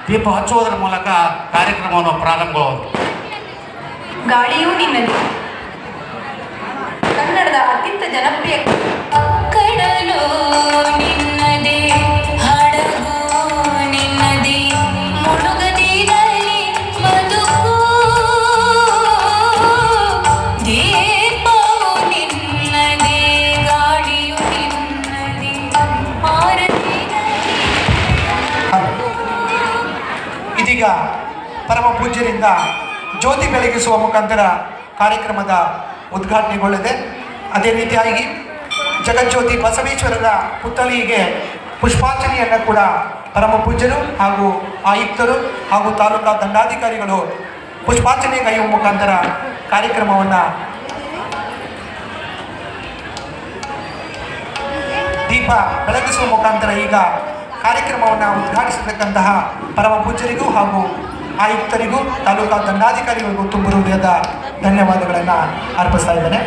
ದೀಪ ಹಚ್ಚುವುದರ ಮೂಲಕ ಕಾರ್ಯಕ್ರಮವನ್ನು ಪ್ರಾರಂಭಗೊಳ್ಳುವುದು. ಗಾಳಿಯೂ ನಿನ್ನದು ಕನ್ನಡದ ಅತ್ಯಂತ ಜನಪ್ರಿಯ ಕಡಲು ನಿನ್ನದೇ, ಹಡಗು ನಿನ್ನದೇ, ಮುಳುಗದಿರಲಿ ಬದುಕು, ದೀಪವು ನಿನ್ನದೇ, ಗಾಳಿಯು ನಿನ್ನದೇ, ಇದೀಗ ಪರಮ ಪೂಜ್ಯರಿಂದ ಜ್ಯೋತಿ ಬೆಳಗಿಸುವ ಮುಖಾಂತರ ಕಾರ್ಯಕ್ರಮದ ಉದ್ಘಾಟನೆಗೊಳ್ಳಿದೆ. ಅದೇ ರೀತಿಯಾಗಿ ಜಗಜ್ಯೋತಿ ಬಸವೇಶ್ವರರ ಪುತ್ಥಳಿಗೆ ಪುಷ್ಪಾರ್ಚನೆಯನ್ನು ಕೂಡ ಪರಮ ಪೂಜ್ಯರು ಹಾಗೂ ಆಯುಕ್ತರು ಹಾಗೂ ತಾಲೂಕಾ ದಂಡಾಧಿಕಾರಿಗಳು ಪುಷ್ಪಾರ್ಚನೆ ಕೈಯುವ ಮುಖಾಂತರ ಕಾರ್ಯಕ್ರಮವನ್ನು ದೀಪ ಬೆಳಗಿಸುವ ಮುಖಾಂತರ ಈಗ ಕಾರ್ಯಕ್ರಮವನ್ನು ಉದ್ಘಾಟಿಸತಕ್ಕಂತಹ ಪರಮ ಪೂಜ್ಯರಿಗೂ ಹಾಗೂ ಆಯುಕ್ತರಿಗೂ ತಾಲೂಕಾ ದಂಡಾಧಿಕಾರಿಗಳಿಗೂ ತುಂಬ ಹೃದಯದ ಧನ್ಯವಾದಗಳನ್ನು ಅರ್ಪಿಸ್ತಾ ಇದ್ದೇನೆ.